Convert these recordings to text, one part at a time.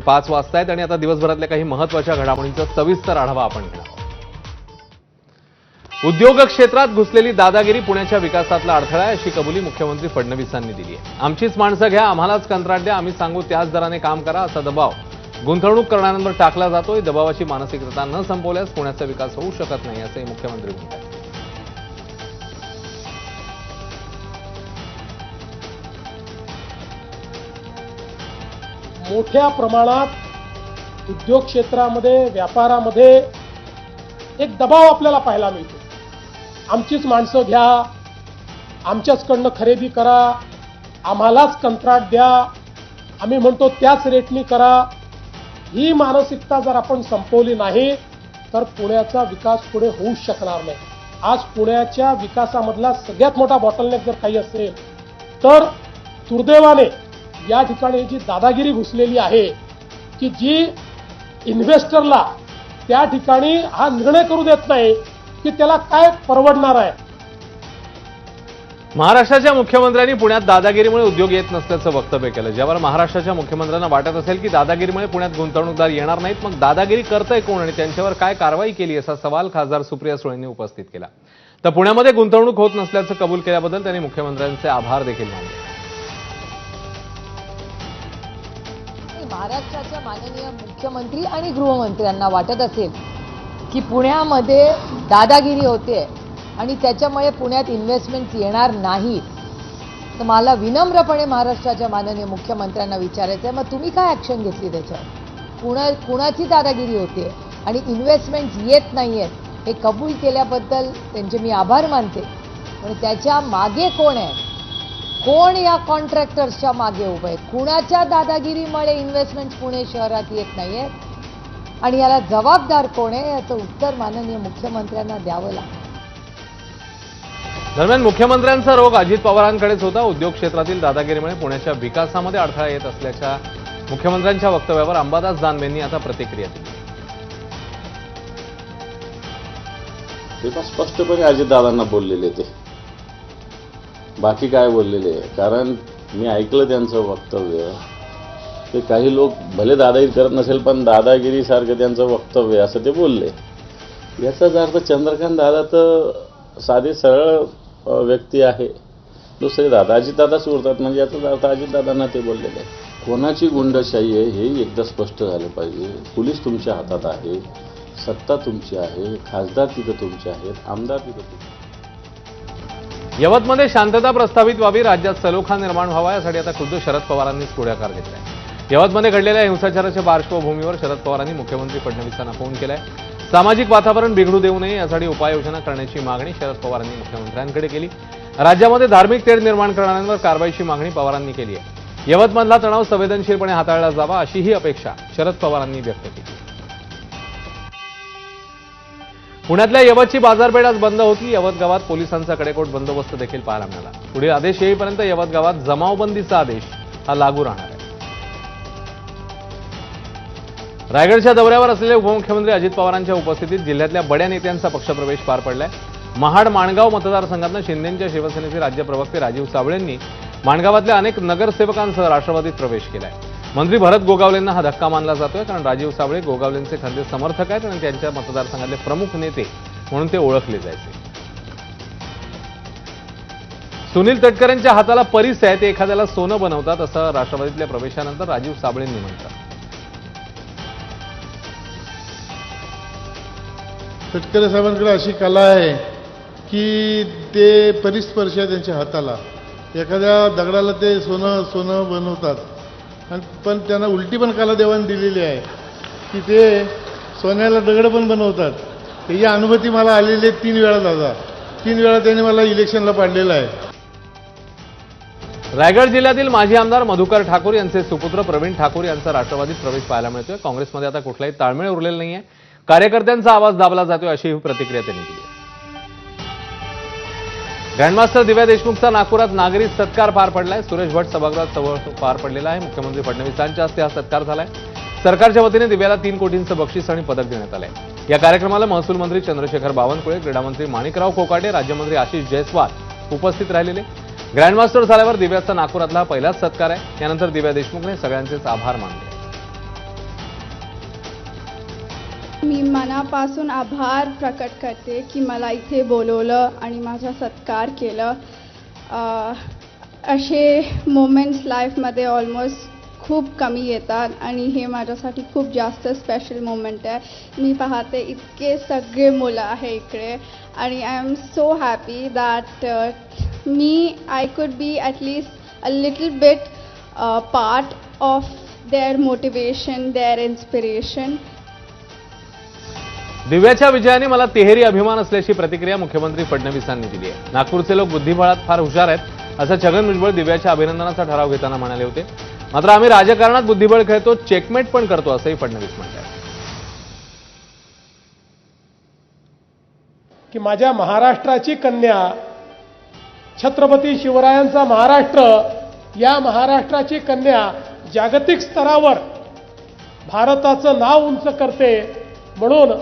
5 वाजता आहेत आणि आता दिवसभरातल्या काही महत्त्वाच्या घडामोडींचा सविस्तर आढावा आपण घेणार आहोत। उद्योग क्षेत्रात घुसलेली दादागिरी पुण्याच्या विकासातला अडथळा आहे अशी कबुली मुख्यमंत्री फडणवीसांनी दिली आहे। आमचीच माणसं घ्या, आम्हालाच कंत्राट द्या, आम्ही सांगू त्याच दराने काम करा असा दबाव गुंतवणूक करणाऱ्यांवर टाकला जातोय। दबावाची मानसिकता न संपवल्यास पुण्याचा विकास होऊ शकत नाही असंही मुख्यमंत्री म्हणतात। मोठ्या प्रमाणात उद्योग क्षेत्रामध्ये व्यापारामध्ये एक दबाव आपल्याला पाहायला मिळतो। आमचीच माणसं घ्या, आमच्याचकडनं खरेदी करा, आम्हालाच कंत्राट द्या, आम्ही म्हणतो त्याच रेटनी करा। ही मानसिकता जर आपण संपवली नाही तर पुण्याचा विकास पुढे होऊ शकणार नाही। आज पुण्याच्या विकासामधला सगळ्यात मोठा बॉटलनेक जर काही असेल तर दुर्दैवाने या ठिकाणी जी दादागिरी घुसलेली आहे की जी इन्व्हेस्टरला त्या ठिकाणी हा निर्णय करू देत नाही की त्याला काय परवडणार आहे। महाराष्ट्राच्या मुख्यमंत्र्यांनी पुण्यात दादागिरीमुळे उद्योग येत नसल्याचं वक्तव्य केलं। ज्यावर महाराष्ट्राच्या मुख्यमंत्र्यांना वाटत असेल की दादागिरीमुळे पुण्यात गुंतवणूकदार येणार नाहीत, मग दादागिरी करतंय कोण आणि त्यांच्यावर काय कारवाई केली असा सवाल खासदार सुप्रिया सुळेंनी उपस्थित केला। तर पुण्यामध्ये गुंतवणूक होत नसल्याचं कबूल केल्याबद्दल त्यांनी मुख्यमंत्र्यांचे आभार देखील मानले। महाराष्ट्राच्या माननीय मुख्यमंत्री आणि गृहमंत्र्यांना वाटत असेल की पुण्यामध्ये दादागिरी होते आणि त्याच्यामुळे पुण्यात इन्व्हेस्टमेंट येणार नाही, तर मला विनम्रपणे महाराष्ट्राच्या माननीय मुख्यमंत्र्यांना विचारायचं आहे, मग तुम्ही काय ॲक्शन घेतली त्याच्यावर? कुणाची दादागिरी होते आणि इन्व्हेस्टमेंट येत नाही आहेत हे कबूल केल्याबद्दल त्यांचे मी आभार मानते। पण त्याच्या मागे कोण आहे? कोण या कॉन्ट्रॅक्टर्सच्या मागे उभे आहेत? कुणाच्या दादागिरीमुळे इन्व्हेस्टमेंट पुणे शहरात येत नाहीयेत आणि याला जबाबदार कोण आहे याचं उत्तर माननीय मुख्यमंत्र्यांना द्यावं लागतं। दरम्यान मुख्यमंत्र्यांचा रोग अजित पवारांकडेच होता। उद्योग क्षेत्रातील दादागिरीमुळे पुण्याच्या विकासामध्ये अडथळा येत असल्याच्या मुख्यमंत्र्यांच्या वक्तव्यावर अंबादास दानवेंनी आता प्रतिक्रिया दिली। ते स्पष्टपणे अजितदादांना बोललेले ते, बाकी काय बोललेले? कारण मी ऐकलं त्यांचं वक्तव्य, ते काही लोक भले दादागिरी करत नसेल पण दादागिरीसारखं त्यांचं वक्तव्य असं ते बोलले। याचाच अर्थ चंद्रकांत दादा तर साधे सरळ व्यक्ती आहे, दुसरे दादा अजितदादाच उरतात, म्हणजे याचाच अर्थ अजितदादांना ते बोललेले आहे। कोणाची गुंडशाही आहे हे एकदा स्पष्ट झालं पाहिजे। पोलीस तुमच्या हातात आहे, सत्ता तुमची आहे, खासदार तिथं तुमचे आहेत, आमदार तिथं तुमचे। यवतमध्ये शांतता प्रस्थापित व्हावी, राज्यात सलोखा निर्माण व्हावा यासाठी आता खुद्द शरद पवारांनीच पुढाकार घेतलाय। यवतमध्ये घडलेल्या हिंसाचाराच्या पार्श्वभूमीवर शरद पवारांनी मुख्यमंत्री फडणवीसांना फोन केलाय। सामाजिक वातावरण बिघडू देऊ नये यासाठी उपाययोजना करण्याची मागणी शरद पवारांनी मुख्यमंत्र्यांकडे केली। राज्यामध्ये धार्मिक तेढ निर्माण करणाऱ्यांवर कारवाईची मागणी पवारांनी केली आहे। यवतमधला तणाव संवेदनशीलपणे हाताळला जावा अशीही अपेक्षा शरद पवारांनी व्यक्त केली। पुण्यातल्या यवतची बाजारपेठ आज बंद होती। यवत गावात पोलिसांचा कडेकोट बंदोबस्त देखील पाहायला मिळाला। पुढील आदेश येईपर्यंत यवत गावात जमावबंदीचा आदेश हा लागू राहणार आहे। रायगडच्या दौऱ्यावर असलेले उपमुख्यमंत्री अजित पवारांच्या उपस्थितीत जिल्ह्यातल्या बड्या नेत्यांचा पक्षप्रवेश पार पडलाय। महाड माणगाव मतदारसंघातनं शिंदेंच्या शिवसेनेचे राज्य प्रवक्ते राजीव साबळेंनी माणगावातल्या अनेक नगरसेवकांसह राष्ट्रवादीत प्रवेश केलाय। मंत्री भरत गोगावलेंना हा धक्का मानला जातोय, कारण राजीव साबळे गोगावलेंचे खंदे समर्थक आहेत आणि त्यांच्या मतदारसंघातले प्रमुख नेते म्हणून ते ओळखले जायचे। सुनील तटकरेंच्या हाताला परीस आहे, ते एखाद्याला सोनं बनवतात असं राष्ट्रवादीतल्या प्रवेशानंतर राजीव साबळेंनी म्हटलं। तटकरे साहेबांकडे अशी कला आहे की ते परिस्पर्श त्यांच्या हाताला, एखाद्या दगडाला ते सोनं बनवतात, पण त्यांना उलटी पण कला देवाने दिलेली आहे की ते सोन्याला दगड पण बनवतात। त्याची अनुभूती मला आलेली आहे 3 वेळा दादा, 3 वेळा त्यांनी मला इलेक्शनला पाडलेलं आहे। रायगड जिल्ह्यातील माजी आमदार मधुकर ठाकूर यांचे सुपुत्र प्रवीण ठाकूर यांचा राष्ट्रवादीत प्रवेश पाहायला मिळतोय। काँग्रेसमध्ये आता कुठलाही ताळमेळ उरलेला नाहीये, कार्यकर्त्यांचा आवाज दाबला जातोय अशी प्रतिक्रिया त्यांनी दिली। ग्रँडमास्टर दिव्या देशमुखचा नागपुरात नागरी सत्कार पार पडलाय। सुरेश भट सभागृहात सोहळा पार पडलेला आहे। मुख्यमंत्री फडणवीसांच्या हस्ते हा सत्कार झालाय। सरकारच्या वतीने दिव्याला 3 कोटींचं बक्षीस आणि पदक देण्यात आलंय। या कार्यक्रमाला महसूल मंत्री चंद्रशेखर बावनकुळे, क्रीडा मंत्री माणिकराव कोकाटे, राज्यमंत्री आशिष जयस्वाल उपस्थित राहिलेले। ग्रँडमास्टर झाल्यावर दिव्याचा नागपुरातला पहिलाच सत्कार आहे। यानंतर दिव्या देशमुखने सगळ्यांचेच आभार मानले। मी मनापासून आभार प्रकट करते की मला इथे बोलवलं आणि माझा सत्कार केलं. असे मोमेंट्स लाईफमध्ये ऑलमोस्ट खूप कमी येतात आणि हे माझ्यासाठी खूप जास्त स्पेशल मोमेंट आहे. मी पाहते इतके सगळे मुलं आहे इकडे आणि I am so happy that I could be at least a little bit part of their motivation, their inspiration. दिव्याच्या विजयाने मला तिहेरी अभिमान असल्याची प्रतिक्रिया मुख्यमंत्री फडणवीसांनी दिली आहे. नागपूरचे लोक बुद्धिबळात फार हुशार आहेत असं छगन भुजबळ दिव्याच्या अभिनंदनाचा ठराव घेताना म्हणाले होते. मात्र आम्ही राजकारणात बुद्धिबळ खेळतो, चेकमेट पण करतो असंही फडणवीस म्हणतात. की माझ्या महाराष्ट्राची कन्या, छत्रपती शिवरायांचा महाराष्ट्र, या महाराष्ट्राची कन्या जागतिक स्तरावर भारताचं नाव उंच करते. म्हणून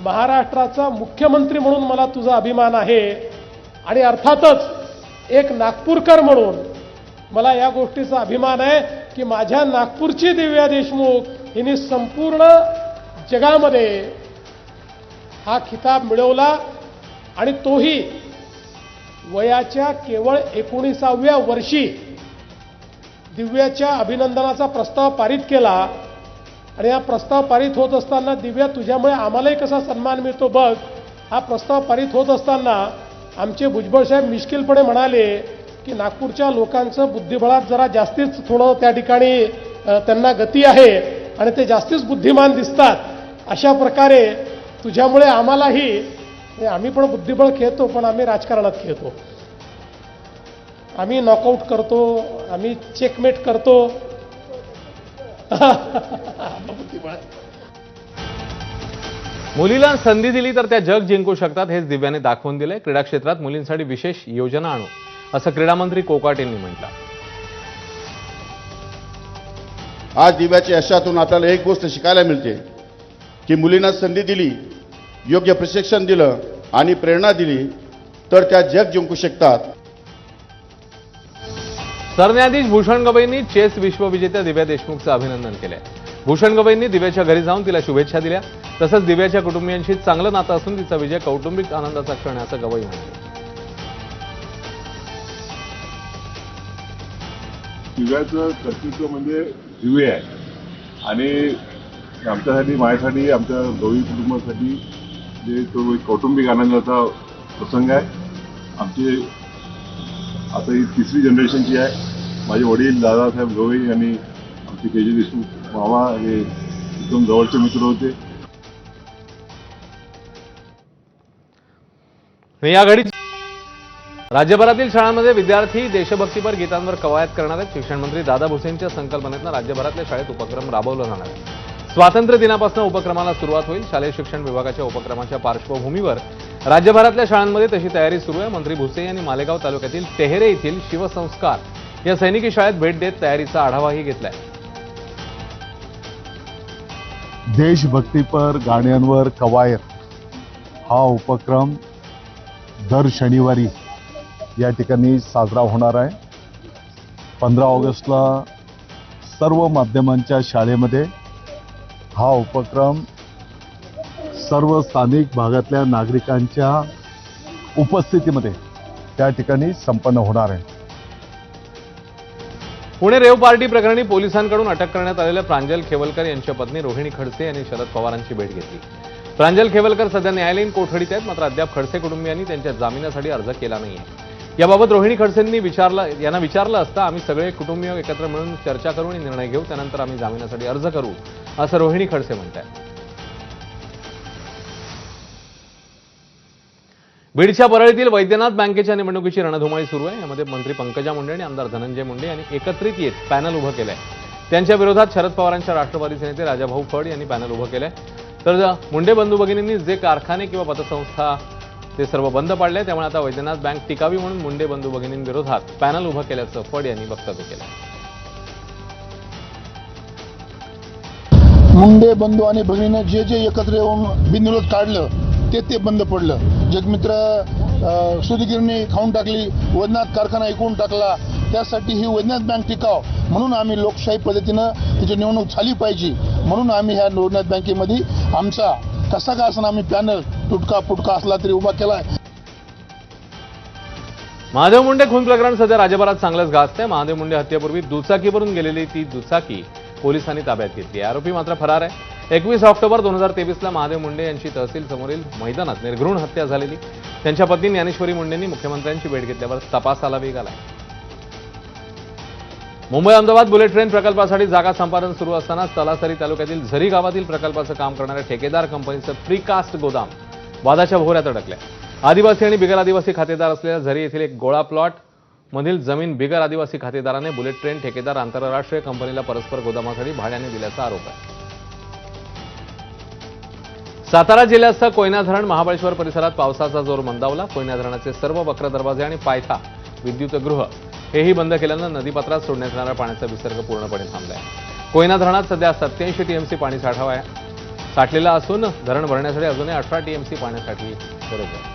महाराष्ट्राचा मुख्यमंत्री म्हणून मला तुझा अभिमान आहे आणि अर्थातच एक नागपूरकर म्हणून मला या गोष्टीचा अभिमान आहे की माझ्या नागपूरची दिव्या देशमुख हिने संपूर्ण जगामध्ये हा खिताब मिळवला आणि तोही वयाच्या केवळ 19व्या वर्षी दिव्याच्या अभिनंदनाचा प्रस्ताव पारित केला. आणि हा प्रस्ताव पारित होत असताना दिव्या तुझ्यामुळे आम्हालाही कसा सन्मान मिळतो बघ. हा प्रस्ताव पारित होत असताना आमचे भुजबळ साहेब मिश्किलपणे म्हणाले की नागपूरच्या लोकांचं बुद्धिबळात जरा जास्तीच थोडं त्या ठिकाणी त्यांना गती आहे आणि ते जास्तीच बुद्धिमान दिसतात. अशा प्रकारे तुझ्यामुळे आम्हालाही, आम्ही पण बुद्धिबळ खेळतो पण आम्ही राजकारणात खेळतो. आम्ही नॉकआउट करतो, आम्ही चेकमेट करतो. मुलीला संधी दिली तर त्या जग जिंकू शकतात हेच दिव्याने दाखवून दिलंय. क्रीडा क्षेत्रात मुलींसाठी विशेष योजना आणू असं क्रीडामंत्री कोकाट यांनी म्हटलं. आज दिव्याच्या यशातून आपल्याला एक गोष्ट शिकायला मिळते की मुलींना संधी दिली, योग्य प्रशिक्षण दिलं आणि प्रेरणा दिली तर त्या जग जिंकू शकतात. सरन्यायाधीश भूषण गवईंनी चेस विश्वविजेत्या दिव्या देशमुखचं अभिनंदन केलंय. भूषण गवईंनी दिव्याच्या घरी जाऊन तिला शुभेच्छा दिल्या. तसंच दिव्याच्या कुटुंबियांशी चांगलं नातं असून तिचा विजय कौटुंबिक आनंदाचा क्षण आहे असं गवई म्हणाले. दिव्याचं कर्तृत्व म्हणजे दिव्य आहे आणि आमच्यासाठी, माझ्यासाठी, आमच्या गवई कुटुंबासाठी जे तो एक कौटुंबिक आनंदाचा प्रसंग आहे. आमचे आता ही 3री जनरेशनची आहे. माझे वडील दादासाहेब गवई आणि आमचे के. जे. देशमुख मामा हे एकदम जवळचे मित्र होते. या घडी राज्यभरातील शाळांमध्ये विद्यार्थी देशभक्तीपर गीतांवर कवायत करणार आहेत. शिक्षण मंत्री दादा भुसेंच्या संकल्पनेतून राज्यभरातल्या शाळेत उपक्रम राबवला जाणार आहे. स्वातंत्र्य दिनापासून उपक्रमाला सुरुवात होईल. शालेय शिक्षण विभागाच्या उपक्रमाच्या पार्श्वभूमीवर राज्यभरातल्या शाळांमध्ये तशी तयारी सुरू आहे. मंत्री भुसे यांनी मालेगाव तालुक्यातील टेहरे येथील शिवसंस्कार या सैनिकी शाळेत भेट देत तयारीचा आढावाही घेतलाय. देशभक्तीपर गाण्यांवर कवायत हा उपक्रम दर शनिवारी या ठिकाणी साजरा होणार आहे. 15 ऑगस्टला सर्व माध्यमांच्या शाळेमध्ये हा उपक्रम सर्व स्थानिक भागातल्या नागरिकांच्या उपस्थितीमध्ये त्या ठिकाणी संपन्न होणार आहे. पुणे रेव पार्टी प्रकरणी पोलिसांकडून अटक करण्यात आलेल्या प्रांजल खेवलकर यांच्या पत्नी रोहिणी खडसे यांनी शरद पवारांची भेट घेतली. प्रांजल खेवलकर सध्या न्यायालयीन कोठडीत आहेत. मात्र अद्याप खडसे कुटुंबियांनी त्यांच्या जामिनासाठी अर्ज केला नाहीये. याबाबत रोहिणी खडसेंनी यांना विचारलं असता आम्ही सगळे कुटुंबीय एकत्र मिळून चर्चा करू आणि निर्णय घेऊ, त्यानंतर आम्ही जामिनासाठी अर्ज करू असं रोहिणी खडसे म्हणतात. बीडच्या परळीतील वैद्यनाथ बँकेच्या निवडणुकीची रणधुमाळी सुरू आहे. यामध्ये मंत्री पंकजा मुंडे आणि आमदार धनंजय मुंडे यांनी एकत्रित येत पॅनल उभं केलंय. त्यांच्या विरोधात शरद पवारांच्या राष्ट्रवादीचे नेते राजाभाऊ फड यांनी पॅनल उभं केलंय. तर मुंडे बंधू भगिनींनी जे कारखाने किंवा पतसंस्था ते सर्व बंद पाडले, त्यामुळे आता वैद्यनाथ बँक टिकावी म्हणून मुंडे बंधू भगिनींविरोधात पॅनल उभं केल्याचं फड यांनी वक्तव्य केलं. मुंडे बंधू आणि भगिनीनं जे जे एकत्र येऊन बिनविरोध काढलं ते बंद पडलं. जगमित्र सुधीगिरणी खाऊन टाकली, वैद्यनाथ कारखाना ऐकून टाकला. त्यासाठी ही वैद्यनाथ बँक टिकाव म्हणून आम्ही लोकशाही पद्धतीनं त्याची निवडणूक झाली पाहिजे म्हणून आम्ही ह्या वैद्यनाथ बँकेमध्ये आमचा कसा का असं आम्ही पॅनल तुटका फुटका असला तरी उभा केलाय. महादेव मुंडे खून प्रकरण सध्या राज्यभरात चांगलंच गाजतंय. महादेव मुंडे हत्येपूर्वी दुचाकीवरून गेलेली ती दुचाकी पोलिसांनी ताब्यात घेतली. आरोपी मात्र फरार आहे. 21 ऑक्टोबर 2023ला महादेव मुंडे यांची तहसील समोरील मैदानात निर्घृण हत्या झालेली. त्यांच्या पत्नी ज्ञानेश्वरी मुंडेंनी मुख्यमंत्र्यांची भेट घेतल्यावर तपासाला वेग आलाय. मुंबई अहमदाबाद बुलेट ट्रेन प्रकल्पासाठी जागा संपादन सुरू असताना तलासरी तालुक्यातील झरी गावातील प्रकल्पाचं काम करणाऱ्या ठेकेदार कंपनीचं प्रीकास्ट गोदाम वादाच्या भोवऱ्यात अडकलंय. आदिवासी आणि बिगर आदिवासी खातेदार असलेल्या झरी येथील एक गोळा प्लॉट मधील जमीन बिगर आदिवासी खातेदाराने बुलेट ट्रेन ठेकेदार आंतरराष्ट्रीय कंपनीला परस्पर गोदामासाठी भाड्याने दिल्याचा आरोप आहे. सातारा जिल्ह्यासह कोयना धरण महाबळेश्वर परिसरात पावसाचा जोर मंदावला. कोयना धरणाचे सर्व वक्र दरवाजे आणि पायथा विद्युतगृह हेही बंद केल्यानं नदीपात्रात सोडण्यात येणारा पाण्याचा विसर्ग पूर्णपणे थांबलाय. कोयना धरणात सध्या 87 टीएमसी पाणी साठलेला असून धरण भरण्यासाठी अजूनही 18 टीएमसी पाण्यासाठी गरज आहे.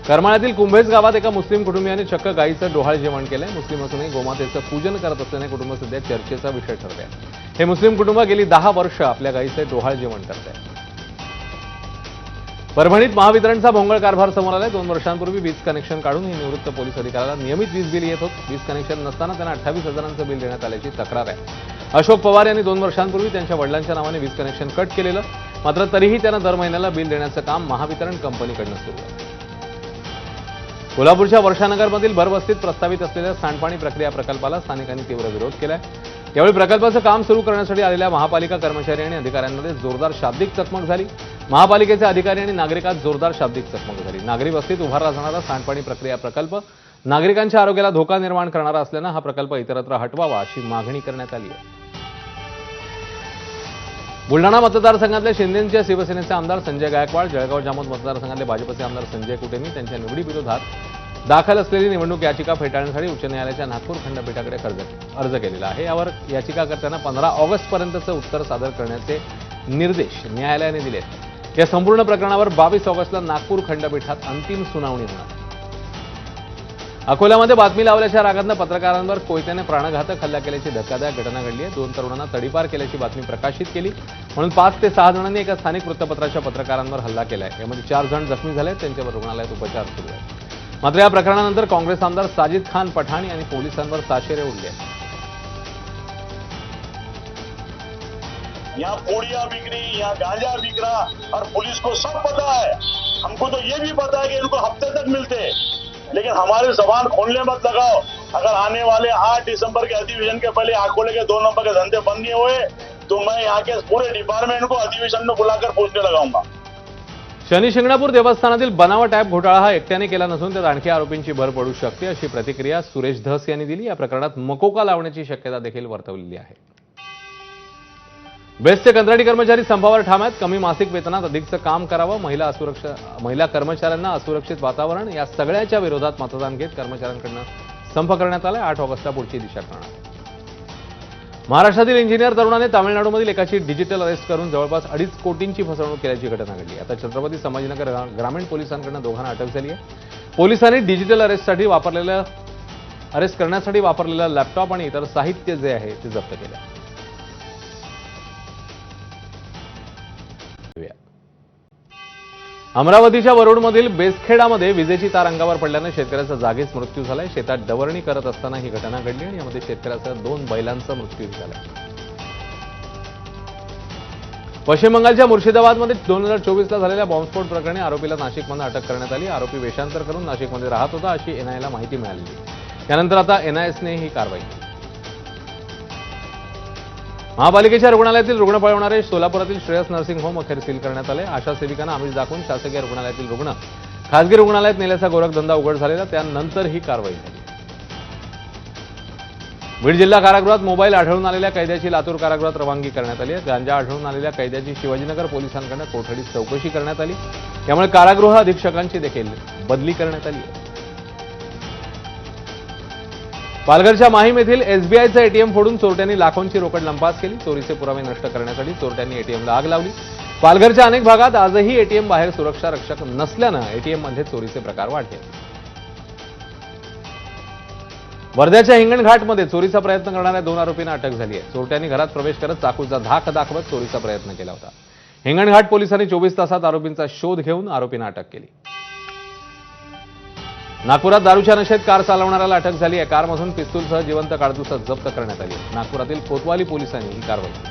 करमाळ्यातील कुंभेज गावात एका मुस्लिम कुटुंबियाने चक्क गायीचं डोहाळ जेवण केलंय. मुस्लिम असूनही गोमातेचं पूजन करत असल्याने कुटुंब सध्या चर्चेचा विषय ठरले आहे. हे मुस्लिम कुटुंब गेली 10 वर्ष आपल्या गायीचे डोहाळ जेवण करत आहे. परभणीत महावितरणचा भोंगळ कारभार समोर आलाय. 2 वर्षांपूर्वी वीज कनेक्शन काढून ही निवृत्त पोलीस अधिकाऱ्याला नियमित वीज बिल येत होतं. वीज कनेक्शन नसताना त्यांना 28,000चं बिल देण्यात आल्याची तक्रार आहे. अशोक पवार यांनी 2 वर्षांपूर्वी त्यांच्या वडिलांच्या नावाने वीज कनेक्शन कट केलेलं. मात्र तरीही त्यांना दर महिन्याला बिल देण्याचं काम महावितरण कंपनीकडनं सुरू आहे. कोल्हापूरच्या वर्षानगरमधील भरवस्तीत प्रस्तावित असलेल्या सांडपाणी प्रक्रिया प्रकल्पाला स्थानिकांनी तीव्र विरोध केलाय. यावेळी प्रकल्पाचं काम सुरू करण्यासाठी आलेल्या महापालिका कर्मचारी आणि अधिकाऱ्यांमध्ये जोरदार शाब्दिक चकमक झाली. महापालिकेचे अधिकारी आणि नागरिकात जोरदार शाब्दिक चकमक झाली. नागरी वस्तीत उभारला जाणारा सांडपाणी प्रक्रिया प्रकल्प नागरिकांच्या आरोग्याला धोका निर्माण करणारा असल्यानं हा प्रकल्प इतरत्र हटवावा अशी मागणी करण्यात आली आहे. बुलढाणा मतदारसंघातल्या शिंदेंच्या शिवसेनेचे आमदार संजय गायकवाड, जळगाव जामोद मतदारसंघातले भाजपचे आमदार संजय कुटेनी त्यांच्या निवडीविरोधात दाखल असलेली निवडणूक याचिका फेटाळण्यासाठी उच्च न्यायालयाच्या नागपूर खंडपीठाकडे अर्ज केलेला आहे. यावर याचिकाकर्त्यांना 15 ऑगस्टपर्यंतचं उत्तर सादर करण्याचे निर्देश न्यायालयाने दिले. या संपूर्ण प्रकरणावर 22 ऑगस्टला नागपूर खंडपीठात अंतिम सुनावणी होणार. अकोल्यामध्ये बातमी लावल्याच्या रागातनं पत्रकारांवर कोयत्याने प्राणघातक हल्ला केल्याची धक्कादायक घटना घडली आहे. 2 तरुणांना तडीपार केल्याची बातमी प्रकाशित केली म्हणून 5 ते 6 जणांनी एका स्थानिक वृत्तपत्राच्या पत्रकारांवर हल्ला केलाय. यामध्ये 4 जण जखमी झाले. त्यांच्यावर रुग्णालयात उपचार सुरू आहेत. मात्र या प्रकरणानंतर काँग्रेस आमदार साजिद खान पठाणी आणि पोलिसांवर ताशेरे उडले आहेत. यहाँ पूड़िया बिक रही, यहाँ गांजा बिक रहा और पुलिस को सब पता है. हमको तो ये भी पता है कि इनको हफ्ते तक मिलते, लेकिन हमारी जबान खोलने मत लगाओ. अगर आने वाले 8 दिसंबर के अधिवेशन के पहले अकोले के 2 नंबर के धंधे बंद नहीं हुए तो मैं यहाँ के पूरे डिपार्टमेंट को अधिवेशन में बुलाकर पूछने लगाऊंगा. शनी शिंगणापूर देवस्थानातील बनावट ॲप घोटाळा हा एकट्याने केला नसून त्यात आणखी आरोपींची भर पडू शकते अशी प्रतिक्रिया सुरेश धस यांनी दिली. या प्रकरणात मकोका लावण्याची शक्यता देखील वर्तवलेली आहे. बेस्टचे कंत्राटी कर्मचारी संपावर ठाम आहेत. कमी मासिक वेतनात अधिकचं काम करावं, महिला कर्मचाऱ्यांना असुरक्षित वातावरण या सगळ्याच्या विरोधात मतदान घेत कर्मचाऱ्यांकडून संप करण्यात आलाय. 8 ऑगस्टला पुढची दिशा ठरणार. महाराष्ट्रातील इंजिनियर तरुणाने तामिळनाडूमधील एकाची डिजिटल अरेस्ट करून जवळपास 2.5 कोटींची फसवणूक केल्याची घटना घडली. आता छत्रपती संभाजीनगर ग्रामीण पोलिसांकडून दोघांना अटक झाली आहे. पोलिसांनी डिजिटल अरेस्ट करण्यासाठी वापरलेला लॅपटॉप आणि इतर साहित्य जे आहे ते जप्त केले. अमरावतीच्या वरुडमधील बेसखेडामध्ये विजेची तार अंगावर पडल्यानं शेतकऱ्याचा जागीच मृत्यू झालाय. शेतात डवरणी करत असताना ही घटना घडली आणि यामध्ये शेतकऱ्यासह 2 बैलांचा मृत्यू झाला. पश्चिम बंगालच्या मुर्शिदाबादमध्ये 2024ला झालेल्या बॉम्बस्फोट प्रकरणी आरोपीला नाशिकमध्ये अटक करण्यात आली. आरोपी वेषांतर करून नाशिकमध्ये राहत होता अशी एनआयला माहिती मिळाली. त्यानंतर आता एनआयएसने ही कारवाई केली. महापालिकेच्या रुग्णालयातील रुग्ण पळवणारे सोलापुरातील श्रेयस नर्सिंग होम अखेर सील करण्यात आले. आशा सेविकांना आमिष दाखवून शासकीय रुग्णालयातील रुग्ण खासगी रुग्णालयात नेल्याचा गोरखधंदा उघड झालेला. त्यानंतर ही कारवाई झाली. बीड जिल्हा कारागृहात मोबाईल आढळून आलेल्या कैद्याची लातूर कारागृहात रवानगी करण्यात आली आहे. गांजा आढळून आलेल्या कैद्याची शिवाजीनगर पोलिसांकडून कोठडीत चौकशी करण्यात आली. त्यामुळे कारागृह अधीक्षकांची देखील बदली करण्यात आली आहे. पालघरच्या माहीम येथील एसबीआयचं एटीएम फोडून चोरट्यांनी लाखोंची रोकड लंपास केली. चोरीचे पुरावे नष्ट करण्यासाठी चोरट्यांनी एटीएमला आग लावली. पालघरच्या अनेक भागात आजही एटीएम बाहेर सुरक्षा रक्षक नसल्यानं एटीएममध्ये चोरीचे प्रकार वाढले. वर्ध्याच्या हिंगणघाटमध्ये चोरीचा प्रयत्न करणाऱ्या 2 आरोपींना अटक झाली आहे. चोरट्यांनी घरात प्रवेश करत चाकूचा धाक दाखवत चोरीचा प्रयत्न केला होता. हिंगणघाट पोलिसांनी 24 तासात आरोपींचा शोध घेऊन आरोपींना अटक केली. नागपुरात दारूच्या नशेत कार चालवणाऱ्याला अटक झाली आहे. कारमधून पिस्तूलसह जिवंत काडतुसं जप्त करण्यात आली आहे. नागपुरातील कोतवाली पोलिसांनी ही कारवाई केली.